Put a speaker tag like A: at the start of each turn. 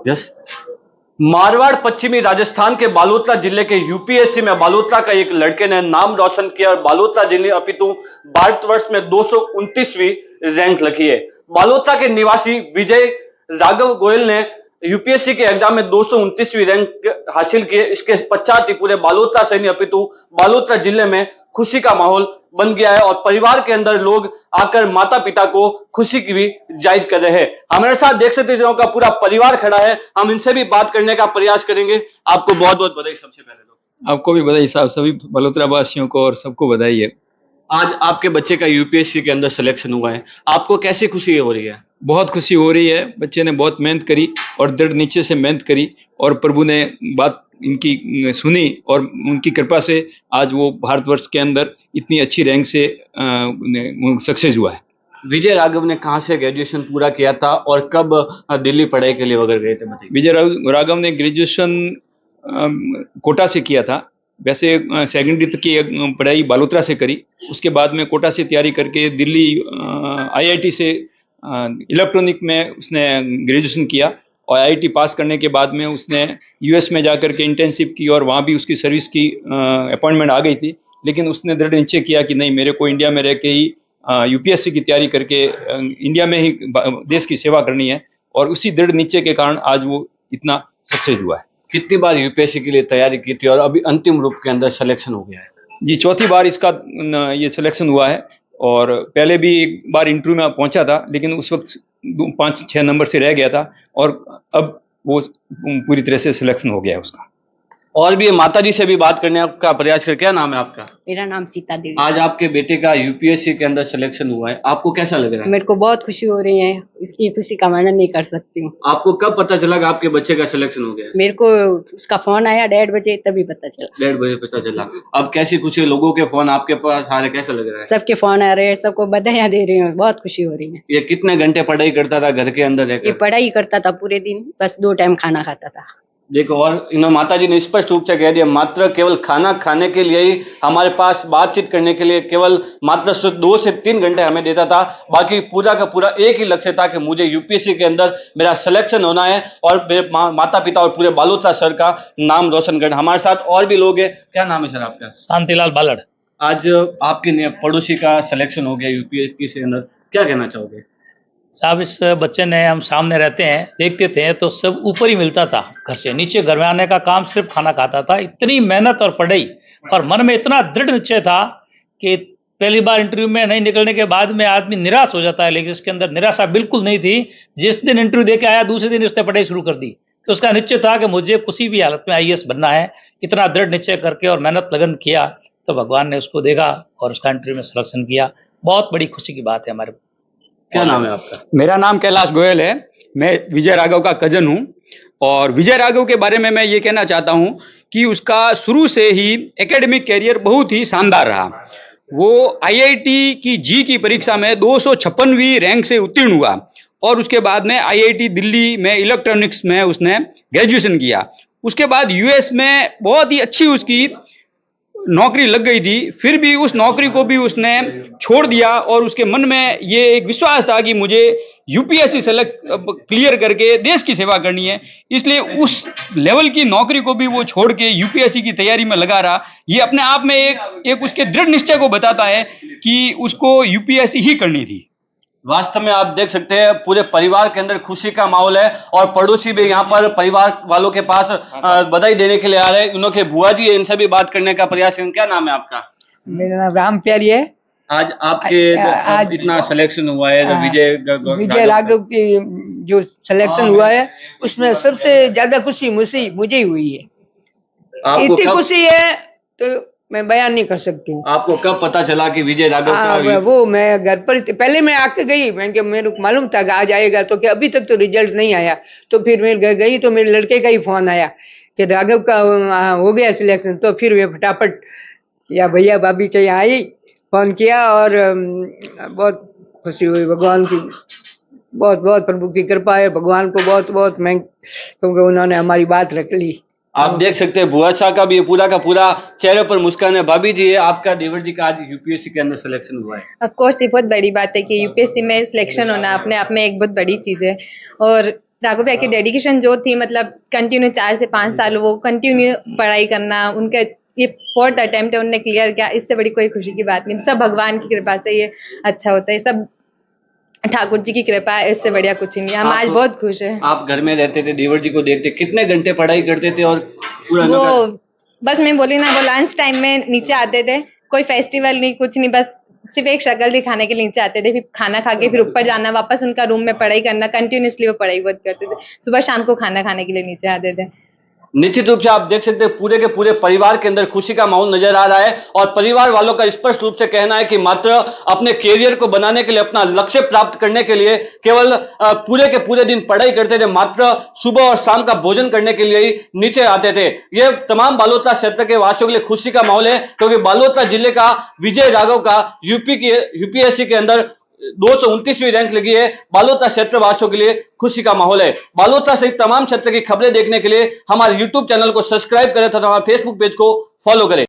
A: Yes. Marwar पश्चिमी राजस्थान के बालोतरा जिले के यूपीएससी में बालोतरा का एक लड़के ने नाम रोशन किया और बालोतरा जिले अपितु भारतवर्ष में 229वीं रैंक लगी है। बालोतरा के निवासी विजय राघव गोयल ने यूपीएससी के एग्जाम में 229वीं रैंक हासिल की है। इसके पश्चात ही पूरे बालोतरा से नहीं अपितु बालोतरा जिले में खुशी का माहौल बन गया है और परिवार के अंदर लोग आकर माता पिता को खुशी की भी जाहिर कर रहे हैं। हमारे साथ देख सकते हैं का पूरा परिवार खड़ा है, हम इनसे भी बात करने का प्रयास करेंगे। आपको बहुत बहुत बधाई। सबसे पहले तो
B: आपको भी बधाई साहब, सभी बलोतरा वासियों को और सबको बधाई है।
A: आज आपके बच्चे का यूपीएससी के अंदर सिलेक्शन हुआ है, आपको कैसी खुशी हो रही है?
B: बहुत खुशी हो रही है। बच्चे ने बहुत मेहनत करी और दृढ़ निश्चय से मेहनत करी और प्रभु ने बात इनकी सुनी और उनकी कृपा से आज वो भारतवर्ष के अंदर इतनी अच्छी रैंक से सक्सेस हुआ है।
A: विजय राघव ने कहाँ से ग्रेजुएशन पूरा किया था और कब दिल्ली पढ़ाई के लिए वगैरह गए थे, बताइए।
B: विजय राघव ने ग्रेजुएशन कोटा से किया था। वैसे सेकेंडरी तक की पढ़ाई बालोतरा से करी, उसके बाद में कोटा से तैयारी करके दिल्ली आईआईटी से इलेक्ट्रॉनिक में उसने ग्रेजुएशन किया और आईआईटी पास करने के बाद में उसने यूएस में जाकर के इंटर्नशिप की और वहाँ भी उसकी सर्विस की अपॉइंटमेंट आ गई थी। लेकिन उसने दृढ़ निश्चय किया कि नहीं, मेरे को इंडिया में रह के ही यूपीएससी की तैयारी करके इंडिया में ही देश की सेवा करनी है और उसी दृढ़ निश्चय के कारण आज वो इतना सक्सेस हुआ है।
A: कितनी बार यूपीएससी के लिए तैयारी की थी और अभी अंतिम रूप के अंदर सिलेक्शन हो गया है?
B: जी, चौथी बार इसका ये सिलेक्शन हुआ है और पहले भी एक बार इंटरव्यू में पहुंचा था लेकिन उस वक्त 5-6 नंबर से रह गया था और अब वो पूरी तरह से सिलेक्शन हो गया है उसका।
A: और भी माता जी से भी बात करने का प्रयास कर। क्या नाम है आपका?
C: मेरा नाम सीता देवी।
A: आज आपके बेटे का यूपीएससी के अंदर सिलेक्शन हुआ है, आपको कैसा लग रहा है?
C: मेरे को बहुत खुशी हो रही है, इसकी खुशी का वर्णन नहीं कर सकती हूँ।
A: आपको कब पता चला कि आपके बच्चे का सिलेक्शन हो गया?
C: मेरे को उसका फोन आया 1:30 बजे, तभी पता चला।
A: 1:30 बजे पता चला। अब कैसी खुशी, लोगों के फोन आपके पास आ रहे, कैसा लग रहा है?
C: सबके फोन आ रहे हैं, सबको बधाइयाँ दे रही हूँ, बहुत खुशी हो रही है।
A: ये कितने घंटे पढ़ाई करता था घर के अंदर रहकर?
C: ये पढ़ाई करता था पूरे दिन, बस 2 टाइम खाना खाता था।
A: देखो, और इन माता जी ने स्पष्ट रूप से कह दिया, मात्र केवल खाना खाने के लिए ही हमारे पास बातचीत करने के लिए केवल मात्र 2 से 3 घंटे हमें देता था, बाकी पूरा का पूरा एक ही लक्ष्य था कि मुझे यूपीएससी के अंदर मेरा सिलेक्शन होना है और मेरे माता पिता और पूरे बालोतरा सर का नाम रोशन करना। हमारे साथ और भी लोग हैं। क्या नाम है सर आपका?
D: शांतिलाल बालड़।
A: आज आपके पड़ोसी का सिलेक्शन हो गया यूपीएससी के अंदर, क्या कहना चाहोगे?
D: साहब, इस बच्चे ने, हम सामने रहते हैं, देखते थे तो सब ऊपर ही मिलता था, घर से नीचे घर में आने का काम, सिर्फ खाना खाता था। इतनी मेहनत और पढ़ाई और मन में इतना दृढ़ निश्चय था कि पहली बार इंटरव्यू में नहीं निकलने के बाद में आदमी निराश हो जाता है, लेकिन इसके अंदर निराशा बिल्कुल नहीं थी। जिस दिन इंटरव्यू दे के आया, दूसरे दिन उसने पढ़ाई शुरू कर दी। तो उसका निश्चय था कि मुझे किसी भी हालत में आईएएस बनना है। इतना दृढ़ निश्चय करके और मेहनत लगन किया तो भगवान ने उसको देखा और उसका इंटरव्यू में सिलेक्शन किया। बहुत बड़ी खुशी की बात है हमारे।
A: क्या नाम है आपका?
B: मेरा नाम कैलाश गोयल है। मैं विजय राघव का कजन हूँ और विजय राघव के बारे में मैं ये कहना चाहता हूँ कि उसका शुरू से ही एकेडमिक कैरियर बहुत ही शानदार रहा। वो आईआईटी की जी की परीक्षा में 256वीं रैंक से उत्तीर्ण हुआ और उसके बाद में आईआईटी दिल्ली में इलेक्ट्रॉनिक्स में उसने ग्रेजुएशन किया। उसके बाद यूएस में बहुत ही अच्छी उसकी नौकरी लग गई थी, फिर भी उस नौकरी को भी उसने छोड़ दिया और उसके मन में ये एक विश्वास था कि मुझे यूपीएससी सेलेक्ट क्लियर करके देश की सेवा करनी है। इसलिए उस लेवल की नौकरी को भी वो छोड़ के यूपीएससी की तैयारी में लगा रहा। ये अपने आप में एक उसके दृढ़ निश्चय को बताता है कि उसको यूपीएससी ही करनी थी।
A: वास्तव में आप देख सकते हैं पूरे परिवार के अंदर खुशी का माहौल है और पड़ोसी भी यहाँ पर परिवार वालों के पास बधाई देने के लिए आ रहे हैं। उनके बुआ जी है, इनसे भी बात करने का प्रयास करें। क्या नाम है आपका?
C: मेरा नाम राम प्यारी है।
A: आज आपके आज इतना सिलेक्शन हुआ है,
C: विजय राघव की जो सिलेक्शन हुआ है उसमें सबसे ज्यादा खुशी मुझे ही हुई है। इतनी खुशी है तो मैं बयान नहीं कर सकती हूँ।
A: आपको कब पता चला कि विजय राघव का?
C: वो मैं घर पर पहले मैं आके गई, मैंने मेरे को मालूम था कि आज आएगा, तो कि अभी तक तो रिजल्ट नहीं आया। तो फिर मैं घर गई तो मेरे लड़के का ही फोन आया कि राघव का हो गया सिलेक्शन। तो फिर वे फटाफट या भैया भाभी के यहाँ आई, फोन किया और बहुत खुशी हुई। भगवान की बहुत बहुत प्रभु की कृपा है, भगवान को बहुत बहुत मैं, क्योंकि उन्होंने हमारी बात रख ली।
A: आप देख सकते हैं बुआ शाह का भी पूरा का पूरा चेहरे पर मुस्कान है। भाभी जी, आपका देवर जी का आज यूपीएससी के अंदर सिलेक्शन हुआ है।
E: ऑफ कोर्स ये बहुत बड़ी बात है कि यूपीएससी में सिलेक्शन होना अपने आप में एक बहुत बड़ी चीज है और राघव भैया की डेडिकेशन जो थी, मतलब कंटिन्यू 4 से 5 साल वो कंटिन्यू पढ़ाई करना, उनका ये 4th अटेम्प्ट है, उन्होंने क्लियर किया, इससे बड़ी कोई खुशी की बात नहीं। सब भगवान की कृपा से ये अच्छा होता है, सब ठाकुर जी की कृपा है, इससे बढ़िया कुछ नहीं है। हम आज बहुत खुश हैं।
A: आप घर में रहते थे, देवर जी को देखते, कितने घंटे पढ़ाई करते थे और पूरा
E: वो
A: लगातार-
E: बस मैं बोली ना, वो लंच टाइम में नीचे आते थे, कोई फेस्टिवल नहीं, कुछ नहीं, बस सिर्फ एक शक्ल दिखाने के लिए नीचे आते थे, फिर खाना खा के फिर ऊपर जाना, वापस उनका रूम में पढ़ाई करना, कंटिन्यूअसली वो पढ़ाई बहुत करते थे। सुबह शाम को खाना खाने के लिए नीचे आते थे।
A: निश्चित रूप से आप देख सकते हैं पूरे के पूरे परिवार के अंदर खुशी का माहौल नजर आ रहा है और परिवार वालों का स्पष्ट रूप से कहना है कि मात्र अपने कैरियर को बनाने के लिए, अपना लक्ष्य प्राप्त करने के लिए केवल पूरे के पूरे दिन पढ़ाई करते थे, मात्र सुबह और शाम का भोजन करने के लिए ही नीचे आते थे। यह तमाम बालोतरा क्षेत्र के वासियों के लिए खुशी का माहौल है, क्योंकि बालोतरा जिले का विजय राघव का यूपीएससी के अंदर 229वीं रैंक लगी है। बालोतरा क्षेत्र वासियों के लिए खुशी का माहौल है। बालोतरा सहित तमाम क्षेत्र की खबरें देखने के लिए हमारे YouTube चैनल को सब्सक्राइब करें तथा हमारे फेसबुक पेज को फॉलो करें।